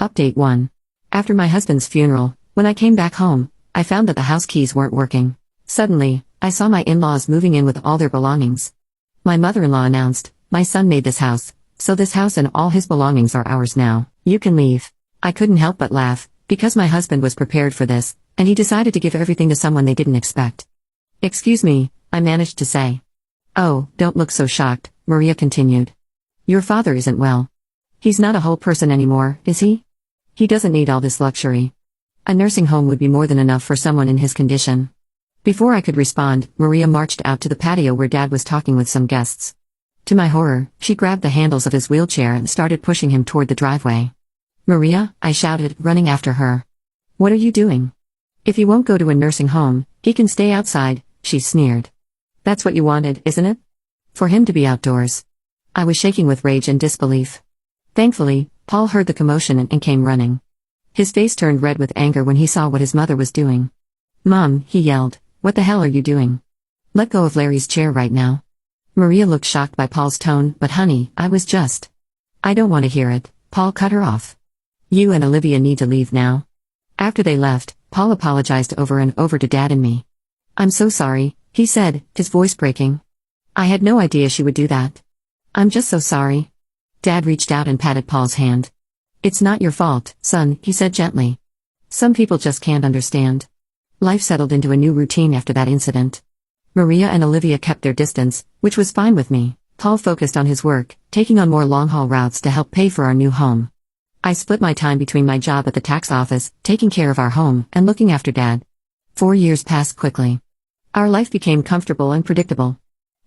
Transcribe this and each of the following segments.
Update 1. After my husband's funeral, when I came back home, I found that the house keys weren't working. Suddenly, I saw my in-laws moving in with all their belongings. My mother-in-law announced, "My son made this house, so this house and all his belongings are ours now. You can leave." I couldn't help but laugh, because my husband was prepared for this, and he decided to give everything to someone they didn't expect. "Excuse me," I managed to say. "Oh, don't look so shocked," Maria continued. "Your father isn't well. He's not a whole person anymore, is he? He doesn't need all this luxury. A nursing home would be more than enough for someone in his condition." Before I could respond, Maria marched out to the patio where Dad was talking with some guests. To my horror, she grabbed the handles of his wheelchair and started pushing him toward the driveway. "Maria," I shouted, running after her. "What are you doing? If he won't go to a nursing home, he can stay outside," she sneered. "That's what you wanted, isn't it? For him to be outdoors." I was shaking with rage and disbelief. Thankfully, Paul heard the commotion and came running. His face turned red with anger when he saw what his mother was doing. "Mom," he yelled, "what the hell are you doing? Let go of Larry's chair right now." Maria looked shocked by Paul's tone, but honey, I don't want to hear it, Paul cut her off. "You and Olivia need to leave now." After they left, Paul apologized over and over to Dad and me. "I'm so sorry," he said, his voice breaking. "I had no idea she would do that. I'm just so sorry." Dad reached out and patted Paul's hand. "It's not your fault, son," he said gently. "Some people just can't understand." Life settled into a new routine after that incident. Maria and Olivia kept their distance, which was fine with me. Paul focused on his work, taking on more long-haul routes to help pay for our new home. I split my time between my job at the tax office, taking care of our home, and looking after Dad. 4 years passed quickly. Our life became comfortable and predictable.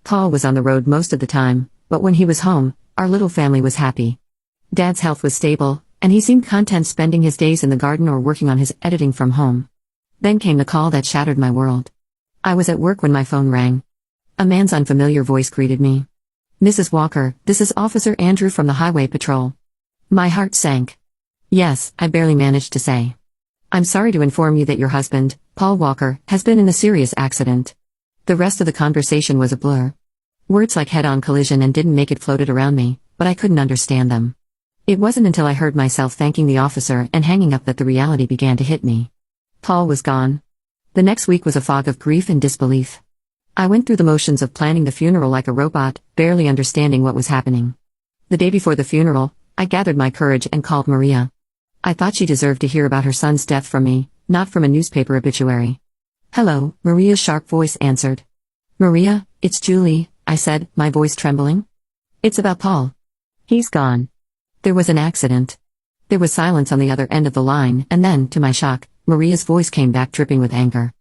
Paul was on the road most of the time, but when he was home, our little family was happy. Dad's health was stable, and he seemed content spending his days in the garden or working on his editing from home. Then came the call that shattered my world. I was at work when my phone rang. A man's unfamiliar voice greeted me. "Mrs. Walker, this is Officer Andrew from the Highway Patrol." My heart sank. "Yes," I barely managed to say. "I'm sorry to inform you that your husband, Paul Walker, has been in a serious accident." The rest of the conversation was a blur. Words like head-on collision and didn't make it floated around me, but I couldn't understand them. It wasn't until I heard myself thanking the officer and hanging up that the reality began to hit me. Paul was gone. The next week was a fog of grief and disbelief. I went through the motions of planning the funeral like a robot, barely understanding what was happening. The day before the funeral, I gathered my courage and called Maria. I thought she deserved to hear about her son's death from me, not from a newspaper obituary. "Hello," Maria's sharp voice answered. "Maria, it's Julie," I said, my voice trembling. "It's about Paul. He's gone. There was an accident." There was silence on the other end of the line, and then, to my shock, Maria's voice came back dripping with anger.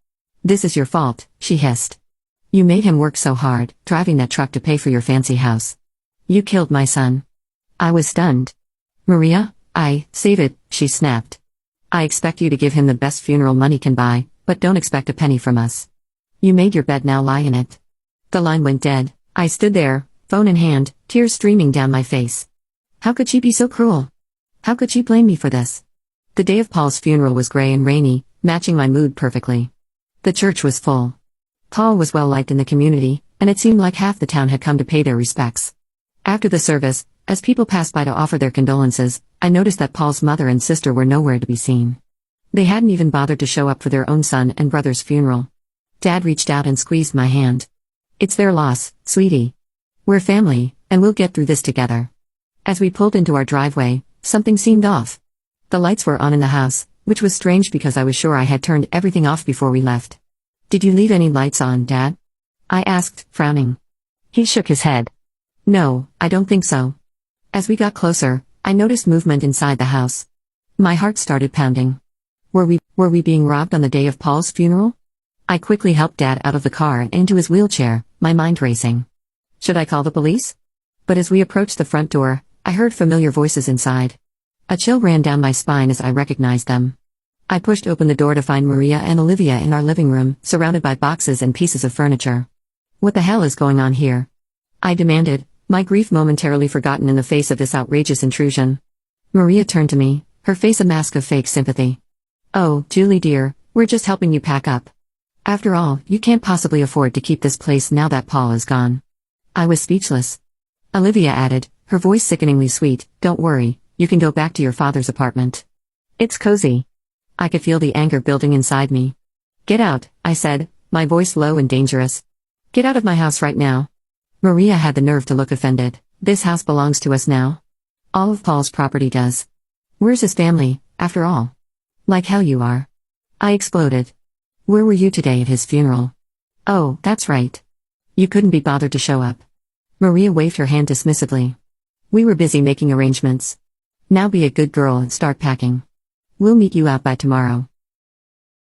"This is your fault," she hissed. "You made him work so hard, driving that truck to pay for your fancy house. You killed my son." I was stunned. "Maria, save it," she snapped. "I expect you to give him the best funeral money can buy, but don't expect a penny from us. You made your bed, now lie in it." The line went dead. I stood there, phone in hand, tears streaming down my face. How could she be so cruel? How could she blame me for this? The day of Paul's funeral was gray and rainy, matching my mood perfectly. The church was full. Paul was well liked in the community, and it seemed like half the town had come to pay their respects. After the service, as people passed by to offer their condolences, I noticed that Paul's mother and sister were nowhere to be seen. They hadn't even bothered to show up for their own son and brother's funeral. Dad reached out and squeezed my hand. "It's their loss, sweetie. We're family, and we'll get through this together." As we pulled into our driveway, something seemed off. The lights were on in the house, which was strange because I was sure I had turned everything off before we left. "Did you leave any lights on, Dad?" I asked, frowning. He shook his head. "No, I don't think so." As we got closer, I noticed movement inside the house. My heart started pounding. Were we being robbed on the day of Paul's funeral? I quickly helped Dad out of the car and into his wheelchair, my mind racing. Should I call the police? But as we approached the front door, I heard familiar voices inside. A chill ran down my spine as I recognized them. I pushed open the door to find Maria and Olivia in our living room, surrounded by boxes and pieces of furniture. "What the hell is going on here?" I demanded, my grief momentarily forgotten in the face of this outrageous intrusion. Maria turned to me, her face a mask of fake sympathy. "Oh, Julie dear, we're just helping you pack up. After all, you can't possibly afford to keep this place now that Paul is gone." I was speechless. Olivia added, her voice sickeningly sweet, "Don't worry, You can go back to your father's apartment. It's cozy. I could feel the anger building inside me. Get out, I said, my voice low and dangerous. Get out of my house right now. Maria had the nerve to look offended. This house belongs to us now. All of Paul's property does. Where's his family, after all? Like hell you are. I exploded. Where were you today at his funeral? Oh, that's right. You couldn't be bothered to show up. Maria waved her hand dismissively. We were busy making arrangements. Now be a good girl and start packing. We'll meet you out by tomorrow.